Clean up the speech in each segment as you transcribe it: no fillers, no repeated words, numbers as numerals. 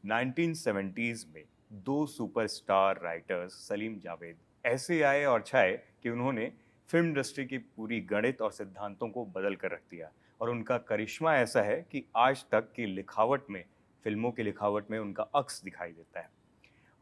1970s में दो superstar writers Salim Javed ऐसे आए और छाए कि उन्होंने फिल्म इंडस्ट्री की पूरी गणित और सिद्धांतों को बदल कर रख दिया। और उनका करिश्मा ऐसा है कि आज तक की लिखावट में, फिल्मों की लिखावट में उनका अक्स दिखाई देता है।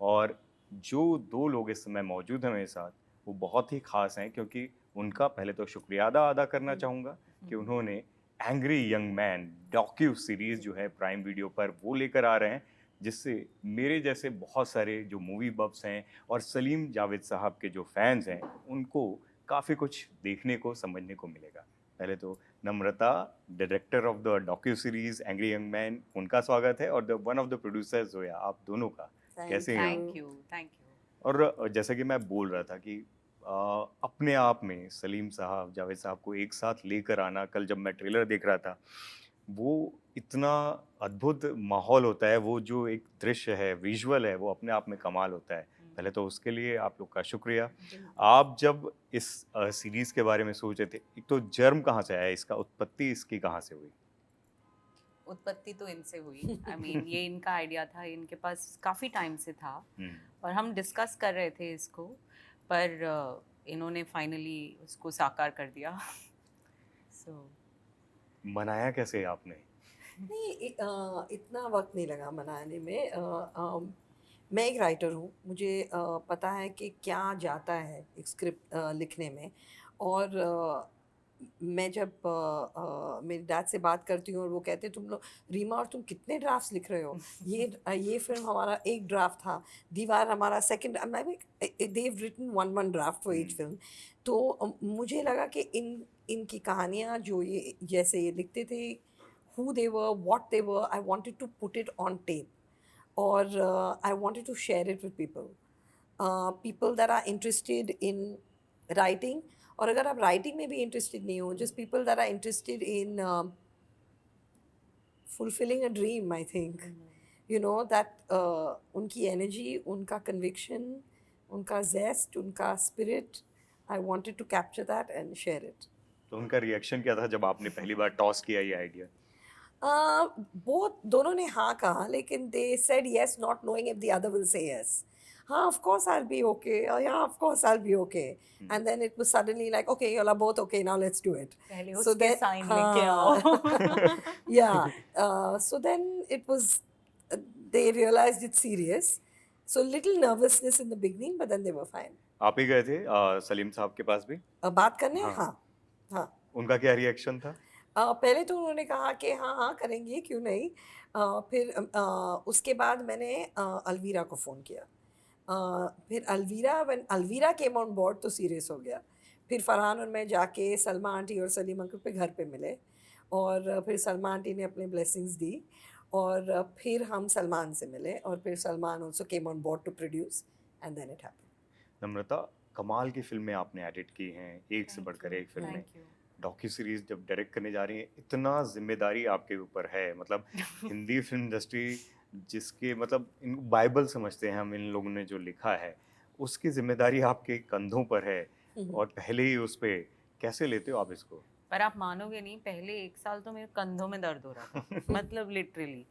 और जो दो लोग इस समय मौजूद हैं मेरे साथ, वो बहुत ही खास हैं, क्योंकि उनका पहले तो शुक्रिया अदा करना चाहूँगा कि उन्होंने angry young man docu series जो है प्राइम वीडियो पर वो लेकर आ रहे हैं, जिससे मेरे जैसे बहुत सारे जो मूवी बफ्स हैं और सलीम जावेद साहब के जो फैंस हैं, उनको काफ़ी कुछ देखने को समझने को मिलेगा। पहले तो Namrata, director of the docu series angry young man, उनका स्वागत है, और the one of the producers Zoya, आप दोनों का थैंक कैसे हैं आप? यू। Thank you. और जैसा कि मैं बोल रहा था कि अपने आप में सलीम साहब, जावेद साहब को एक साथ लेकर आना, कल जब मैं ट्रेलर देख रहा था, वो इतना अद्भुत माहौल होता है, वो जो एक दृश्य है, विजुअल है, वो अपने आप में कमाल होता है। पहले तो उसके लिए आप लोग का शुक्रिया। आप जब इस सीरीज़ के बारे में सोच रहे थे, एक तो जर्म कहाँ से आया, इसका उत्पत्ति इसकी कहाँ से हुई? उत्पत्ति तो इनसे हुई। आई मीन ये इनका आइडिया था, इनके पास काफ़ी टाइम से था हम्म, और हम डिस्कस कर रहे थे इसको, पर इन्होंने फाइनली उसको साकार कर दिया। सो मनाया कैसे आपने? नहीं, इतना वक्त नहीं लगा बनाने में। मैं एक राइटर हूँ, मुझे पता है कि क्या जाता है एक स्क्रिप्ट लिखने में। और मैं जब मेरे डैड से बात करती हूँ और वो कहते तुम लोग, रीमा, और तुम कितने ड्राफ्ट्स लिख रहे हो? ये फिल्म हमारा एक ड्राफ्ट था, दीवार हमारा second, they've written one one draft for each film. तो मुझे लगा कि इनकी कहानियाँ जो ये जैसे ये लिखते थे, who they were, what they were, I wanted to put it on tape, or I wanted to share it with people. People that are interested in writing, और अगर आप राइटिंग में भी इंटरेस्टेड नहीं हो, just people that are interested in fulfilling a dream, I think. You know that उनकी energy, उनका conviction, उनका जेस्ट, उनका spirit, I wanted to capture that and share it. तो उनका रिएक्शन क्या था जब आपने पहली बार टॉस किया ये आइडिया? बोथ, दोनों ने हाँ कहा, लेकिन they said yes not knowing if the other will say yes. हाँ, of course I'll be okay. Yeah, of course I'll be okay. And then it was suddenly like, okay, you all are both okay, now let's do it. पहले So उसके then, sign लेके आओ। yeah. So then it was, they realized it's serious. So little nervousness in the beginning, but then they were fine. आप ही गए थे सलीम साहब के पास भी? बात करने, हाँ। हाँ, हाँ। उनका क्या रिएक्शन था? पहले तो उन्होंने कहा कि हाँ हाँ करेंगे, क्यों नहीं। फिर उसके बाद मैंने अलवीरा को फ़ोन किया। फिर when Alvira came on board तो सीरियस हो गया। फिर फरहान और मैं जाके सलमा आंटी और सलीम अंकल पे घर पे मिले, और फिर सलमा आंटी ने अपने ब्लेसिंग्स दी, और फिर हम सलमान से मिले, और फिर Salman also came on board to produce, and then it happened. Namrata, कमाल की फिल्में आपने एडिट की हैं, एक से बढ़कर एक फिल्में। Thank you. डॉक्यू सीरीज जब डायरेक्ट करने जा रही हैं, इतना जिम्मेदारी आपके ऊपर है। मतलब हिंदी फिल्म इंडस्ट्री जिसके मतलब इन बाइबल समझते हैं हम इन लोगों ने जो लिखा है, उसकी जिम्मेदारी आपके कंधों पर है, और पहले ही उस पे कैसे लेते हो आप इसको? पर आप मानोगे नहीं, पहले 1 साल तो मेरे कंधों में दर्द हो रहा था, मतलब लिटरली।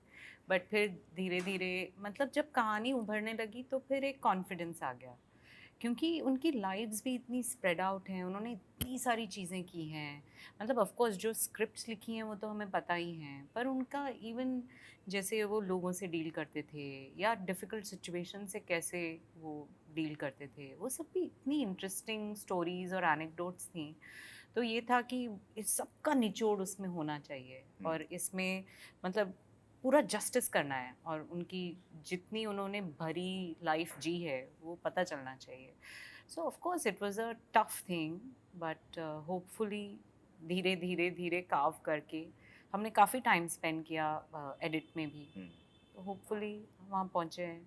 बट फिर धीरे धीरे, मतलब जब कहानी उभरने लगी तो फिर एक कॉन्फिडेंस आ गया, क्योंकि उनकी लाइव्स भी इतनी स्प्रेड आउट हैं, उन्होंने इतनी सारी चीज़ें की हैं। मतलब ऑफ कोर्स जो स्क्रिप्ट्स लिखी हैं वो तो हमें पता ही हैं, पर उनका इवन जैसे वो लोगों से डील करते थे या डिफ़िकल्ट सिचुएशन से कैसे वो डील करते थे, वो सब भी इतनी इंटरेस्टिंग स्टोरीज़ और एनेक्डोट्स थी। तो ये था कि इस सब का निचोड़ उसमें होना चाहिए, और इसमें मतलब पूरा जस्टिस करना है, और उनकी जितनी उन्होंने भरी लाइफ जी है वो पता चलना चाहिए। सो of course it was a tough thing, but hopefully धीरे धीरे धीरे कार्व करके हमने काफ़ी टाइम स्पेंड किया एडिट में भी, तो होपफुली वहाँ पहुँचे हैं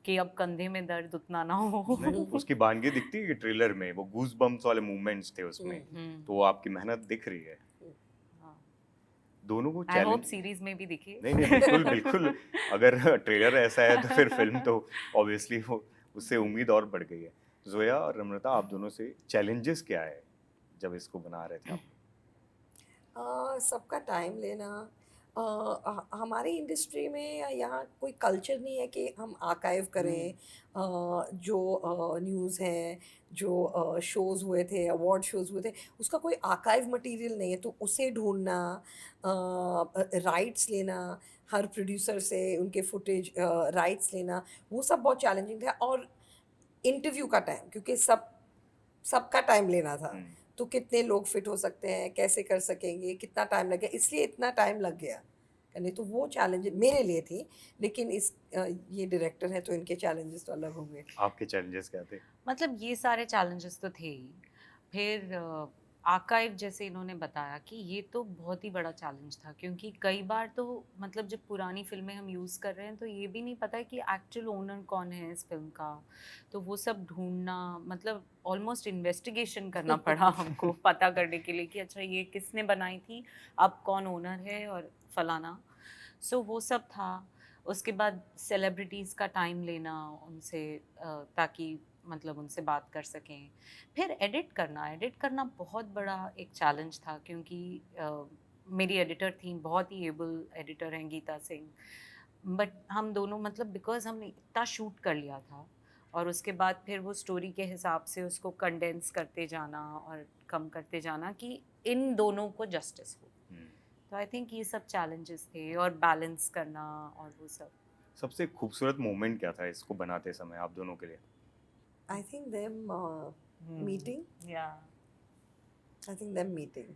कि अब कंधे में दर्द उतना ना हो। नहीं, उसकी बानगी दिखती है कि ट्रेलर में वो गूज बम्प्स वाले मूवमेंट्स थे उसमें, तो वो आपकी मेहनत दिख रही है। दोनों को आई होप चैलेंज। सीरीज में भी दिखे। नहीं नहीं, बिल्कुल बिल्कुल। अगर ट्रेलर ऐसा है तो फिर फिल्म तो ऑब्वियसली वो, उससे उम्मीद और बढ़ गई है। जोया और नम्रता, आप दोनों से चैलेंजेस क्या है जब इसको बना रहे थे आप? सबका टाइम लेना, हमारी इंडस्ट्री में या यहाँ कोई कल्चर नहीं है कि हम आर्काइव करें जो न्यूज़ हैं, जो शोज़ हुए थे, अवार्ड शोज़ हुए थे, उसका कोई आर्काइव मटेरियल नहीं है, तो उसे ढूँढना, राइट्स लेना, हर प्रोड्यूसर से उनके फुटेज राइट्स लेना, वो सब बहुत चैलेंजिंग था। और इंटरव्यू का टाइम, क्योंकि सबका टाइम लेना था, हम्म, तो कितने लोग फिट हो सकते हैं, कैसे कर सकेंगे, कितना टाइम लगेगा, इसलिए इतना टाइम लग गया करने। तो वो चैलेंज मेरे लिए थी, लेकिन ये डायरेक्टर हैं तो इनके चैलेंजेस तो अलग होंगे। आपके चैलेंजेस क्या थे? मतलब ये सारे चैलेंजेस तो थे ही। फिर आर्काइव जैसे इन्होंने बताया कि ये तो बहुत ही बड़ा चैलेंज था, क्योंकि कई बार तो मतलब जब पुरानी फ़िल्में हम यूज़ कर रहे हैं तो ये भी नहीं पता है कि एक्चुअल ओनर कौन है इस फ़िल्म का। तो वो सब ढूँढना, मतलब ऑलमोस्ट इन्वेस्टिगेशन करना पड़ा हमको पता करने के लिए कि अच्छा ये किसने बनाई थी, अब कौन ओनर है और फलाना। सो वो सब था। उसके बाद सेलिब्रिटीज़ का टाइम लेना उनसे, ताकि मतलब उनसे बात कर सकें। फिर एडिट करना बहुत बड़ा एक चैलेंज था, क्योंकि मेरी एडिटर थी, बहुत ही एबल एडिटर हैं गीता सिंह। बट हम दोनों मतलब बिकॉज़ हमने इतना शूट कर लिया था, और उसके बाद फिर वो स्टोरी के हिसाब से उसको कंडेंस करते जाना और कम करते जाना कि इन दोनों को जस्टिस हो। हम्म, तो आई थिंक ये सब चैलेंजेस थे, और बैलेंस करना और वो सब। सबसे खूबसूरत मोमेंट क्या था इसको बनाते समय आप दोनों के लिए? आई थिंक देम मीटिंग, या आई थिंक देम मीटिंग,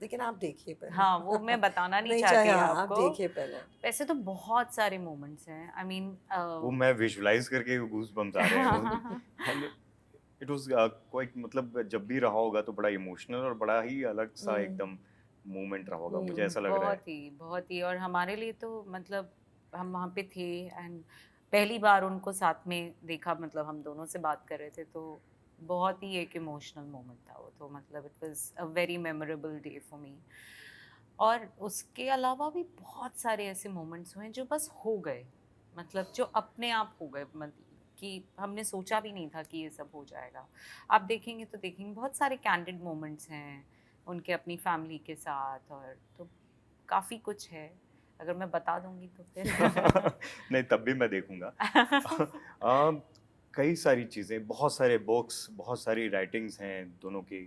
लेकिन आप देखिए पहले। हाँ, वो मैं बताना नहीं नहीं चाहती चाहे, हाँ, आप आपको। देखिए पहले। वैसे तो बहुत सारे मोमेंट्स हैं, आई मीन वो मैं विजुलाइज करके गूज बम्स आ रहे हैं। एंड इट वाज क्वाइट, मतलब जब भी रहा होगा तो बड़ा इमोशनल और बड़ा ही अलग सा हम्म, एकदम मोमेंट रहा होगा, मुझे ऐसा लग रहा है। बहुत ही, और हमारे लिए तो मतलब हम वहाँ पे थे, एंड पहली बार उनको साथ में देखा, मतलब हम दोनों से बात कर रहे थे, तो बहुत ही एक इमोशनल मोमेंट था वो। तो मतलब it was a very memorable day for me. और उसके अलावा भी बहुत सारे ऐसे मोमेंट्स हुए जो बस हो गए, मतलब जो अपने आप हो गए, मतलब कि हमने सोचा भी नहीं था कि ये सब हो जाएगा। आप देखेंगे तो देखेंगे बहुत सारे कैंडिड मोमेंट्स हैं उनके अपनी फैमिली के साथ, और तो काफ़ी कुछ है, अगर मैं बता दूंगी तो फिर नहीं, तब भी मैं देखूंगा। आ, कई सारी चीज़ें, बहुत सारे बुक्स, बहुत सारी राइटिंग्स हैं दोनों की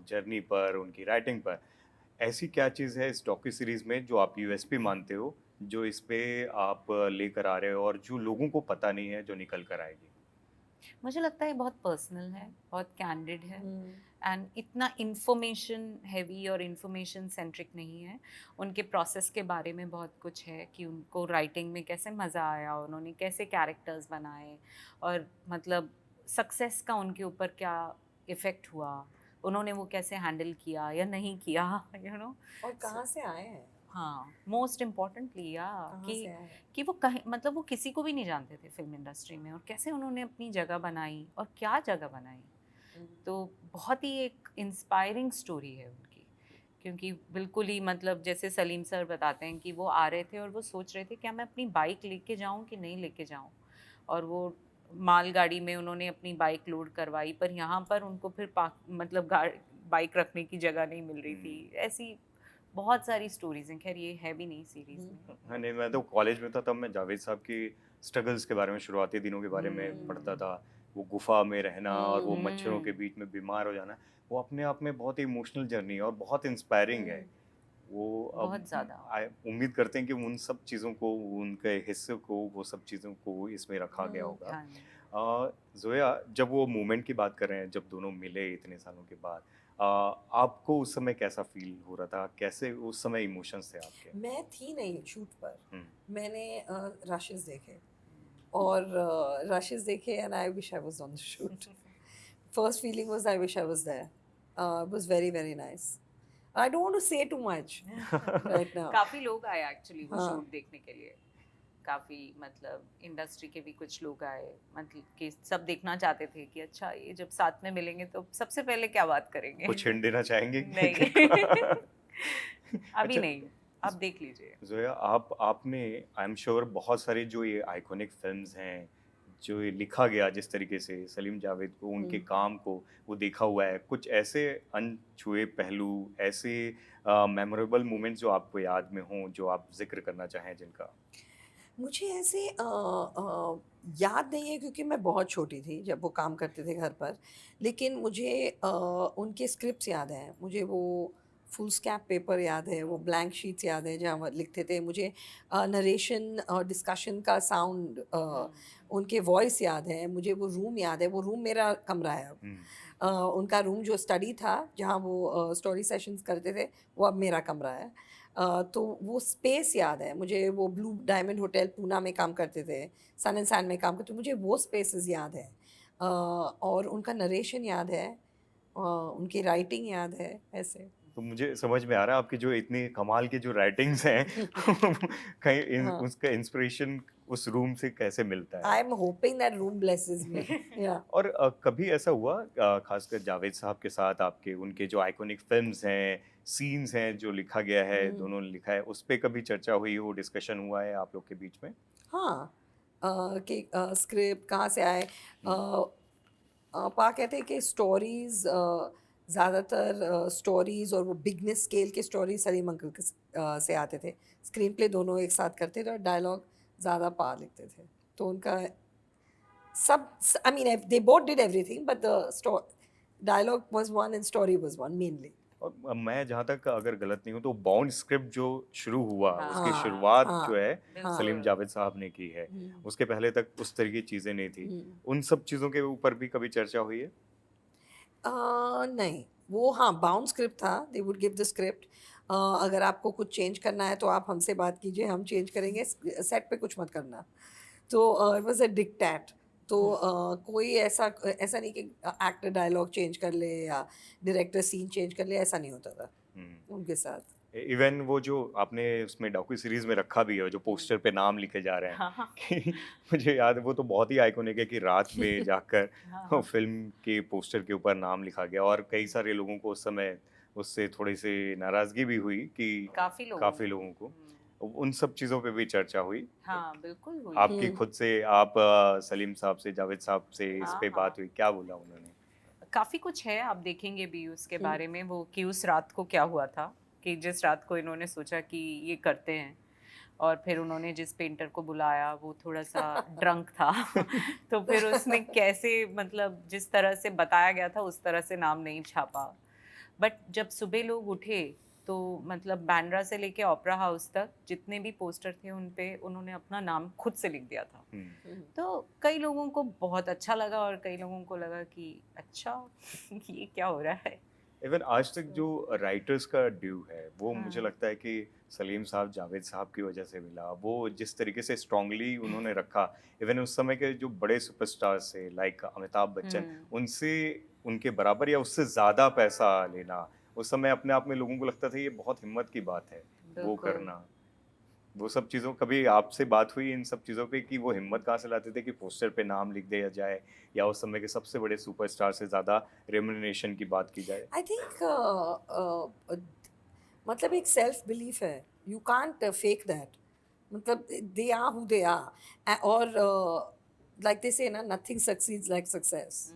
जर्नी पर, उनकी राइटिंग पर। ऐसी क्या चीज़ है इस डॉक्यू सीरीज में जो आप यूएसपी मानते हो, जो इस पे आप लेकर आ रहे हो और जो लोगों को पता नहीं है, जो निकल कर आएगी? मुझे लगता है बहुत पर्सनल है, बहुत कैंडिड है, हम्म, एंड इतना इंफॉर्मेशन हैवी और इंफॉर्मेशन सेंट्रिक नहीं है। उनके प्रोसेस के बारे में बहुत कुछ है कि उनको राइटिंग में कैसे मज़ा आया, उन्होंने कैसे कैरेक्टर्स बनाए, और मतलब सक्सेस का उनके ऊपर क्या इफ़ेक्ट हुआ, उन्होंने वो कैसे हैंडल किया या नहीं किया, यू नो। और कहाँ से आए हैं, हाँ, मोस्ट इम्पॉर्टेंटली या कहाँ से आए हैं। कि वो कहीं, मतलब वो किसी को भी नहीं जानते थे फिल्म इंडस्ट्री में, और कैसे उन्होंने अपनी जगह बनाई, और क्या जगह बनाई। हम्म, तो बहुत ही एक इंस्पायरिंग स्टोरी है उनकी, क्योंकि बिल्कुल ही मतलब जैसे सलीम सर बताते हैं कि वो आ रहे थे और वो सोच रहे थे क्या मैं अपनी बाइक लेके जाऊं कि नहीं लेके जाऊं, और वो मालगाड़ी में उन्होंने अपनी बाइक लोड करवाई, पर यहाँ पर उनको फिर मतलब बाइक रखने की जगह नहीं मिल रही थी। ऐसी बहुत सारी स्टोरीज हैं, खैर ये है भी नहीं सीरीज हम्म, में। हाँ, नहीं, मैं तो कॉलेज में था तब मैं जावेद साहब की स्ट्रगल्स के बारे में, शुरुआती दिनों के बारे में पढ़ता था। वो गुफा में रहना और वो मच्छरों के बीच में बीमार हो जाना, वो अपने आप में बहुत ही इमोशनल जर्नी है और बहुत इंस्पायरिंग है। वो अब बहुत ज़्यादा। उम्मीद करते हैं कि उन सब चीज़ों को, उनके हिस्से को, वो सब चीज़ों को इसमें रखा गया होगा। हाँ। जोया, जब वो मोमेंट की बात कर रहे हैं, जब दोनों मिले इतने सालों के बाद, आपको उस समय कैसा फील हो रहा था? कैसे उस समय इमोशंस थे आपके? मैं थी नहीं शूट पर, हम्म, मैंने रशेस देखे, और रशेस देखे, and I wish I was on the shoot. First feeling was I wish I was there, it was very very nice. I don't want to say too much right now. काफ़ी लोग आए actually वो हाँ, shoot देखने के लिए। काफ़ी मतलब इंडस्ट्री के भी कुछ लोग आए, मतलब कि सब देखना चाहते थे कि अच्छा ये जब साथ में मिलेंगे तो सबसे पहले क्या बात करेंगे। कुछ हिंट देना चाहेंगे? नहीं अभी अच्छा, नहीं, आप देख लीजिए। जोया, आपने, आई एम श्योर, बहुत सारी जो ये आइकॉनिक फिल्म्स हैं, जो ये लिखा गया जिस तरीके से सलीम जावेद को, उनके काम को वो देखा हुआ है, कुछ ऐसे अनछुए पहलू, ऐसे मेमोरेबल मोमेंट्स जो आपको याद में हों, जो आप जिक्र करना चाहें जिनका? मुझे ऐसे याद नहीं है क्योंकि मैं बहुत छोटी थी जब वो काम करते थे घर पर। लेकिन मुझे उनके स्क्रिप्ट्स याद हैं। मुझे वो फूलस्कैप पेपर याद है, वो ब्लैंक शीट्स याद है जहाँ वो लिखते थे। मुझे नरेशन और डिस्कशन का साउंड उनके वॉइस याद है। मुझे वो रूम याद है, वो रूम मेरा कमरा है अब। हुँ। उनका रूम जो स्टडी था, जहाँ वो स्टोरी सेशंस करते थे, वो अब मेरा कमरा है। तो वो स्पेस याद है मुझे, वो ब्लू डायमंड होटल पूना में काम करते थे, सन एंड सैंड में काम करते, मुझे वो स्पेसेस याद है। और उनका नरेशन याद है, उनकी राइटिंग याद है, ऐसे। तो मुझे समझ में आ रहा है आपकी जो इतनी कमाल की जो राइटिंग्स हैं कहीं हाँ, उसका इंस्पिरेशन उस रूम से कैसे मिलता है? I am hoping that room blesses me. या और कभी ऐसा हुआ खासकर जावेद साहब के साथ आपके, उनके जो आइकॉनिक फिल्म्स हैं, सीन्स हैं जो लिखा गया है, दोनों ने लिखा है, उस पे कभी चर्चा हुई हो, डिस्कशन हुआ है आप लोग के बीच में? हाँ, कि स्क्रिप्ट कहाँ से आए। हुँ। पा कहते हैं कि स्टोरीज़ ज़्यादातर स्टोरीज़ और वो बिगनेस स्केल के स्टोरी सलीम अंकल के से आते थे। स्क्रीन प्ले दोनों एक साथ करते थे और डायलॉग ज़्यादा पा लिखते थे। तो उनका सब, I mean they both did everything but the dialogue was one and story was one mainly. और मैं जहाँ तक अगर गलत नहीं हूँ तो बाउंड स्क्रिप्ट जो शुरू हुआ, उसकी हाँ, शुरुआत जो हाँ, है हाँ। सलीम जावेद साहब ने की है। हुँ, उसके पहले तक उस तरह की चीज़ें नहीं थी। हुँ। उन सब चीज़ों के ऊपर भी कभी चर्चा हुई है? नहीं, वो हाँ, बाउंड स्क्रिप्ट था, they would give the script. अगर आपको कुछ चेंज करना है तो आप हमसे बात कीजिए, हम चेंज करेंगे, सेट पे कुछ मत करना। तो इट वाज़ अ डिक्टेट। तो कोई ऐसा ऐसा नहीं कि एक्टर डायलॉग चेंज कर ले या डायरेक्टर सीन चेंज कर ले, ऐसा नहीं होता था हुँ। उनके साथ। इवन वो जो आपने उसमें डॉक्यू सीरीज़ में रखा भी है, जो पोस्टर पे नाम लिखे जा रहे हैं हाँ, हाँ, कि मुझे याद है वो तो बहुत ही आइकॉनिक है कि रात में जाकर हाँ, हाँ। फ़िल्म के पोस्टर के ऊपर नाम लिखा गया और कई सारे लोगों को उस समय उससे थोड़ी-सी नाराज़गी भी हुई कि काफ़ी लोगों काफ़ी को। लोगों को। उन सब चीज़ों पे भी चर्चा हुई। हाँ, बिल्कुल हुई। आपकी हुँ, खुद से आप सलीम साहब से, जावेद साहब से इस हाँ, पे हाँ। बात हुई, क्या बोला उन्होंने? काफ़ी कुछ है, आप देखेंगे भी उसके हुँ। बारे में, वो कि उस रात को क्या हुआ था, कि जिस रात को इन्होंने सोचा कि ये करते हैं और फिर उन्होंने जिस पेंटर को बुलाया वो थोड़ा-सा ड्रंक था। तो फिर उसने कैसे, मतलब जिस तरह से बताया गया था उस तरह से नाम नहीं छापा। बट जब सुबह लोग उठे तो मतलब बांद्रा से लेके ओपेरा हाउस तक जितने भी पोस्टर थे उन पे उन्होंने अपना नाम खुद से लिख दिया था। हुँ। हुँ, तो कई लोगों को बहुत अच्छा लगा और कई लोगों को लगा कि अच्छा ये क्या हो रहा है। इवन आज तक जो राइटर्स का ड्यू है वो मुझे हाँ। लगता है कि सलीम साहब, जावेद साहब की वजह से मिला। वो जिस तरीके से स्ट्रांगली उन्होंने रखा, इवन उस समय के जो बड़े सुपरस्टार्स थे लाइक अमिताभ बच्चन, उनसे उनके बराबर या उससे ज़्यादा पैसा लेना, उस समय अपने आप में लोगों को लगता था ये बहुत हिम्मत की बात है, वो बिल्कुल। करना। वो सब चीज़ों कभी आपसे बात हुई इन सब चीज़ों पे कि वो हिम्मत कहाँ से लाते थे कि पोस्टर पे नाम लिख दिया जाए या उस समय के सबसे बड़े सुपरस्टार से ज़्यादा रेम्युनरेशन की बात की जाए? आई थिंक मतलब एक सेल्फ बिलीफ है, यू कांट फेक दैट। मतलब they are who they are. और लाइक दे से ना, नथिंग सक्सीड्स लाइक सक्सेस।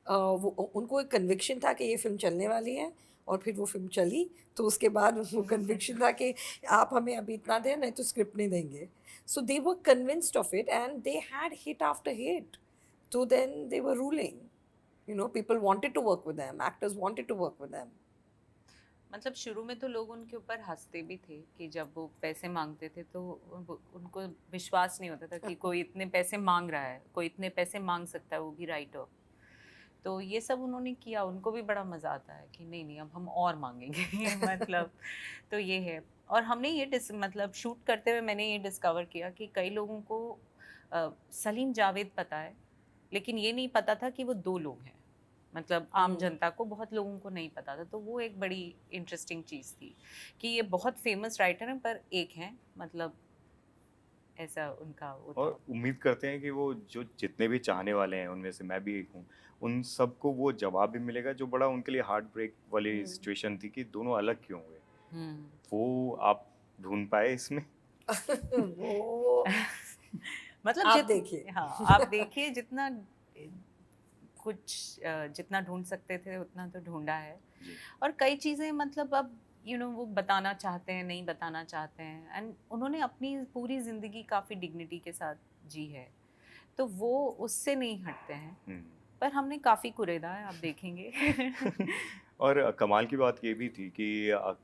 वो उनको एक कन्विक्शन था कि ये फ़िल्म चलने वाली है और फिर वो फ़िल्म चली, तो उसके बाद उनको कन्विक्शन था कि आप हमें अभी इतना दें, नहीं तो स्क्रिप्ट नहीं देंगे। So they were convinced of it and they had hit after hit. So then they were ruling. You know, people wanted to work with them, actors wanted to work with them. मतलब शुरू में तो लोग उनके ऊपर हंसते भी थे कि जब वो पैसे मांगते थे तो उनको विश्वास नहीं होता था कि कोई इतने पैसे मांग रहा है, कोई इतने पैसे मांग सकता है, वो भी राइटर। तो ये सब उन्होंने किया, उनको भी बड़ा मज़ा आता है कि नहीं नहीं अब हम और मांगेंगे। मतलब तो ये है। और हमने ये मतलब शूट करते हुए मैंने ये डिस्कवर किया कि कई लोगों को सलीम जावेद पता है, लेकिन ये नहीं पता था कि वो दो लोग हैं। मतलब आम जनता को, बहुत लोगों को नहीं पता था। तो वो एक बड़ी इंटरेस्टिंग चीज़ थी कि ये बहुत फेमस राइटर हैं पर एक हैं, मतलब ऐसा उनका वो था। और उम्मीद करते हैं कि वो जो जितने भी चाहने वाले हैं उनमें से मैं भी एक हूँ, उन सबको वो जवाब भी मिलेगा जो बड़ा उनके लिए हार्ट ब्रेक वाली सिचुएशन थी कि दोनों अलग क्यों हुए। हम्म। वो आप ढूँढ पाए इसमें? वो मतलब आप देखिए। हाँ आप देखिए, जितना कुछ जितना ढूंढ सकते थे उतना तो ढूंढा है। जी। और कई चीज़ें मतलब अब वो बताना चाहते हैं, नहीं बताना चाहते हैं, एंड उन्होंने अपनी पूरी ज़िंदगी काफ़ी डिग्निटी के साथ जी है, तो वो उससे नहीं हटते हैं। हम्म। पर हमने काफ़ी कुरेदा है, आप देखेंगे। और कमाल की बात ये भी थी कि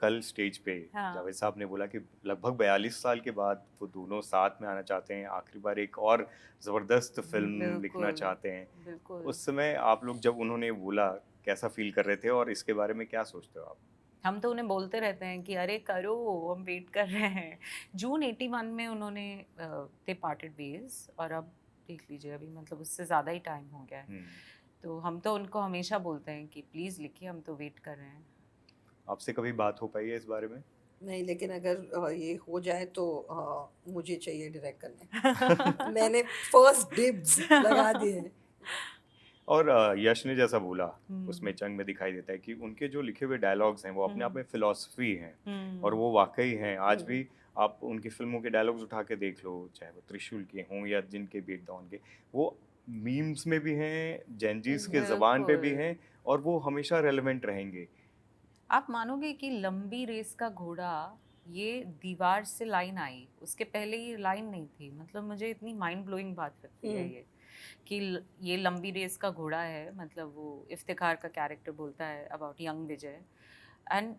कल स्टेज पे हाँ। जावेद साहब ने बोला कि लगभग 42 साल के बाद वो दोनों साथ में आना चाहते हैं, आखिरी बार एक और ज़बरदस्त फिल्म लिखना बिल्कुल, चाहते हैं। बिल्कुल। उस समय आप लोग जब उन्होंने बोला, कैसा फील कर रहे थे और इसके बारे में क्या सोचते हो आप? हम तो उन्हें बोलते रहते हैं कि अरे करो, हम वेट कर रहे हैं। जून 81 में उन्होंने दे पार्टेड वेज, और अब देख लीजिए अभी मतलब उससे ज़्यादा ही टाइम हो गया है। हम्म। तो हम तो उनको हमेशा बोलते हैं कि प्लीज़ लिखिए, हम तो वेट कर रहे हैं। आपसे कभी बात हो पाई है इस बारे में? नहीं, लेकिन अगर ये हो जाए तो मुझे चाहिए डायरेक्ट करने। मैंने फर्स्ट डिब्स लगा दिए हैं। और यश ने जैसा बोला, उसमें हम्म, चंग में दिखाई देता है कि उनके जो लिखे हुए डायलॉग्स हैं वो अपने आप में फिलॉसफी हैं, और हम्म, वो वाकई हैं। आज हम्म, भी आप उनकी फिल्मों के डायलॉग्स उठा के देख लो, चाहे वो त्रिशूल के हों या जिनके बीट डाउन के, वो मीम्स में भी हैं, जेनजीस के ज़बान पे भी बिल्कुल। हैं, और वो हमेशा रेलेवेंट रहेंगे। आप मानोगे कि लंबी रेस का घोड़ा, ये दीवार से लाइन आई, उसके पहले ये लाइन नहीं थी। मतलब मुझे इतनी माइंड ब्लोइंग बात लगती है हम्म, ये, कि ये लंबी रेस का घोड़ा है। मतलब वो इफ्तिखार का कैरेक्टर बोलता है about young Vijay, and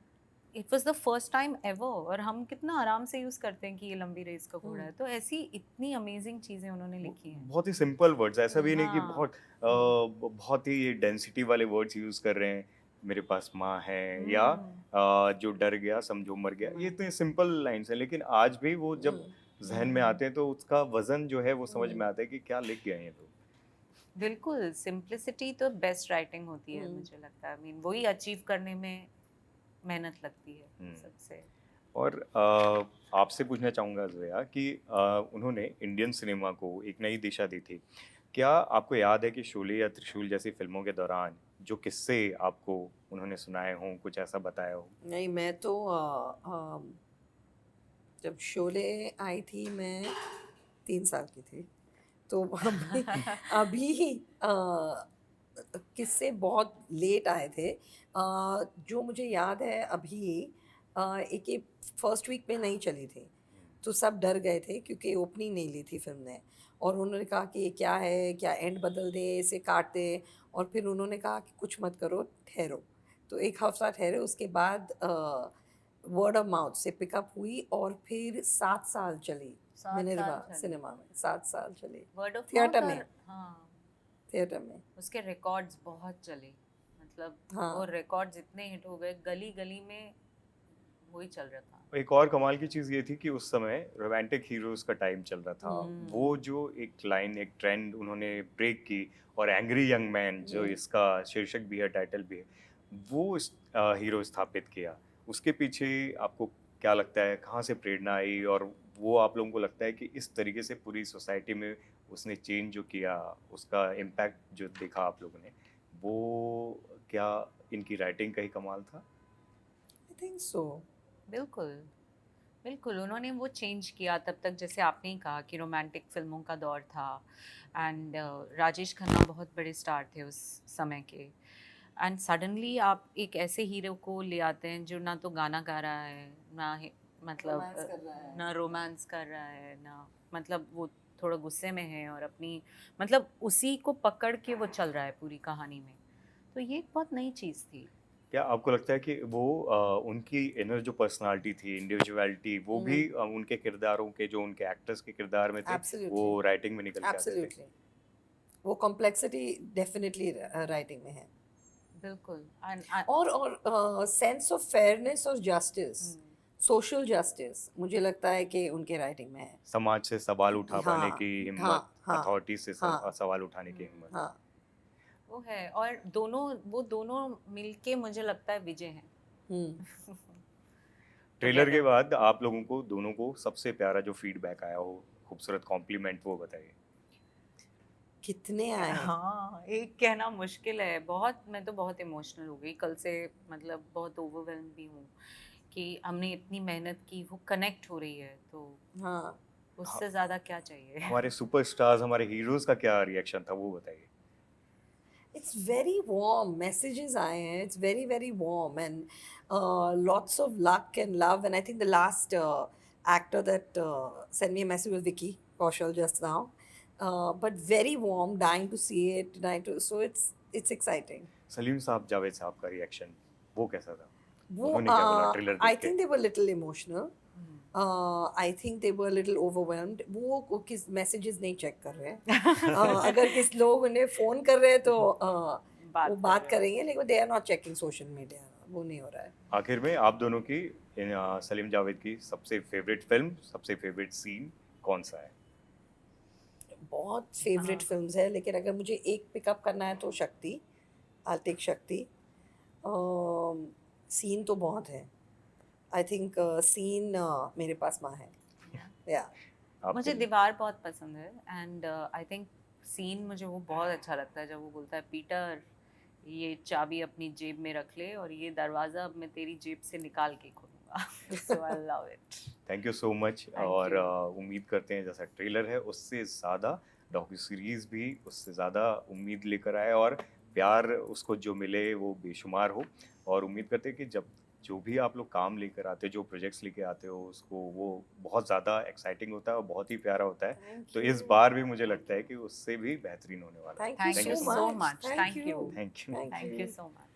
it was the first time ever, और हम कितना आराम से यूज़ करते हैं कि ये लंबी रेस का घोड़ा है। तो ऐसी इतनी अमेजिंग चीज़ें उन्होंने लिखी हैं। बहुत ही सिंपल वर्ड्स, ऐसा भी नहीं कि हाँ। बहुत बहुत ही डेंसिटी वाले वर्ड्स यूज़ कर रहे हैं। मेरे पास माँ है, या हम्म, जो डर गया समझो मर गया, ये इतने सिंपल लाइन्स हैं, लेकिन आज भी वो जब हम्म, जहन में आते हैं तो उसका वजन जो है वो समझ हम्म, में आता है कि क्या लिख गए हैं ये लोग। बिल्कुल। सिंप्लिसिटी तो बेस्ट राइटिंग होती है, हम्म, मुझे लगता है। आई मीन वही अचीव करने में मेहनत लगती है हम्म। सबसे। और आपसे पूछना चाहूँगा ज़ोया कि उन्होंने इंडियन सिनेमा को एक नई दिशा दी थी। क्या आपको याद है कि शोले या त्रिशूल जैसी फिल्मों के दौरान जो किस्से आपको उन्होंने सुनाए हों, कुछ ऐसा बताया हो? नहीं, मैं तो जब शोले आई थी मैं 3 साल की थी। तो अभी अभी किस्से बहुत लेट आए थे। जो मुझे याद है अभी एक ये फर्स्ट वीक में नहीं चली थी, तो सब डर गए थे क्योंकि ओपनिंग नहीं ली थी फ़िल्म ने, और उन्होंने कहा कि ये क्या है? क्या एंड बदल दें, इसे काट दें? और फिर उन्होंने कहा कि कुछ मत करो, ठहरो। तो 1 हफ़्ता ठहरे, उसके बाद वर्ड ऑफ माउथ से पिकअप हुई और फिर 7 साल चली 7 साल मिनर्वा चली सिनेमा में, 7 साल चली। Word of theatre mouth. में, और हाँ, थिएटर में। उसके रिकॉर्ड्स बहुत चले। मतलब वो हाँ। रिकॉर्ड्स इतने हिट हो गए, गली गली में वही चल रहा था। एक और कमाल की चीज़ ये थी कि उस समय रोमांटिक हीरोज़ का टाइम चल रहा था। वो हम्म, जो एक लाइन, एक ट्रेंड उन्होंने ब्रेक की, और एंग्री यंग मैन जो हुँ। इसका शीर्षक भी है, टाइटल भी है, वो हीरो स्थापित किया। उसके पीछे आपको क्या लगता है, कहाँ से प्रेरणा आई, और वो आप लोगों को लगता है कि इस तरीके से पूरी सोसाइटी में उसने चेंज जो किया, उसका इम्पैक्ट जो देखा आप लोगों ने, वो क्या इनकी राइटिंग का ही कमाल था? I think so. बिल्कुल, बिल्कुल। उन्होंने वो चेंज किया। तब तक जैसे आपने ही कहा कि रोमांटिक फिल्मों का दौर था, एंड राजेश खन्ना बहुत बड़े स्टार थे उस समय के, एंड सडनली आप एक ऐसे हीरो को ले आते हैं जो ना तो गाना गा रहा है, ना मतलब रोमांस कर रहा है। ना रोमांस कर रहा है, ना मतलब वो थोड़ा गुस्से में है, और अपनी मतलब उसी को पकड़ के वो चल रहा है पूरी कहानी में। तो ये एक बहुत नई चीज़ थी। क्या आपको लगता है कि वो उनकी इनर जो पर्सनालिटी थी, इंडिविजुअलिटी, वो भी हुँ, उनके किरदारों के, जो उनके एक्टर्स के किरदार में थे, एब्सोल्युटली, वो राइटिंग में निकल के आते थे? एब्सोल्युटली। वो कॉम्प्लेक्सिटी डेफिनिटली राइटिंग में है। बिल्कुल। एंड और सेंस ऑफ फेयरनेस और जस्टिस, सोशल जस्टिस मुझे लगता है कि उनके राइटिंग में है। समाज से सवाल उठा पाने हाँ, की हाँ, हिम्मत, हाँ, अथॉरिटी से हाँ, सवाल उठाने की हिम्मत। हाँ। वो है, और दोनों, वो दोनों मिलके मुझे लगता है विजय हैं। हुँ। ट्रेलर के टुगेदर। बाद आप लोगों को दोनों को सबसे प्यारा जो फीडबैक आया हो, खूबसूरत कॉम्प्लीमेंट, वो बताइए। कितने आए हैं? हाँ, एक कहना मुश्किल है। बहुत, मैं तो बहुत इमोशनल हो गई कल से। मतलब बहुत ओवरवेल्म भी हूँ कि हमने इतनी मेहनत की, वो कनेक्ट हो रही है। तो हाँ। उससे ज़्यादा क्या चाहिए? हमारे सुपरस्टार्स, हमारे हीरोज का क्या रिएक्शन था वो बताइए। It's very warm. Messages आए हैं. It's very very warm and lots of luck and love. And I think the last actor that sent me a message was Vicky Kaushal just now. But very warm. Dying to see it. Dying to. So it's exciting. Salim साहब, जावेद साहब का reaction वो कैसा था? वो उन्होंने क्या बोला ट्रेलर I देख के? think they were a little emotional. Hmm. I think they were a little overwhelmed. वो किस मैसेजेस नहीं चेक कर रहे हैं. अगर किस लोग उन्हें फ़ोन कर रहे हैं तो वो बात करेंगे, लेकिन they are not checking social media. वो नहीं हो रहा है. आखिर में आप दोनों की सलीम जावेद की सबसे फेवरेट फिल्म, सबसे फेवरेट सीन कौन सा है? बहुत फेवरेट हाँ। फिल्म्स है, लेकिन अगर मुझे एक पिकअप करना है तो शक्ति. I'll take शक्ति. सीन तो बहुत है. I think सीन मेरे पास माँ है. Yeah. मुझे आपको दीवार बहुत पसंद है एंड आई थिंक सीन मुझे वो बहुत अच्छा लगता है जब वो बोलता है पीटर ये चाबी अपनी जेब में रख ले और ये दरवाज़ा अब मैं तेरी जेब से निकाल के खोलूँगा। So I love it. Thank you so much. Thank और you. उम्मीद करते हैं जैसा ट्रेलर है उससे ज़्यादा डॉक्यू सीरीज़ भी उससे ज़्यादा उम्मीद लेकर आए और प्यार उसको जो मिले वो बेशुमार हो। और उम्मीद करते हैं कि जब जो भी आप लोग काम लेकर आते हो, जो प्रोजेक्ट्स लेके आते हो, उसको वो बहुत ज़्यादा एक्साइटिंग होता है और बहुत ही प्यारा होता है। Thank तो इस you. बार भी मुझे लगता है कि उससे भी बेहतरीन होने वाला है। Thank you Thank so you so much. much. Thank you. Thank you. Thank thank you. You so much.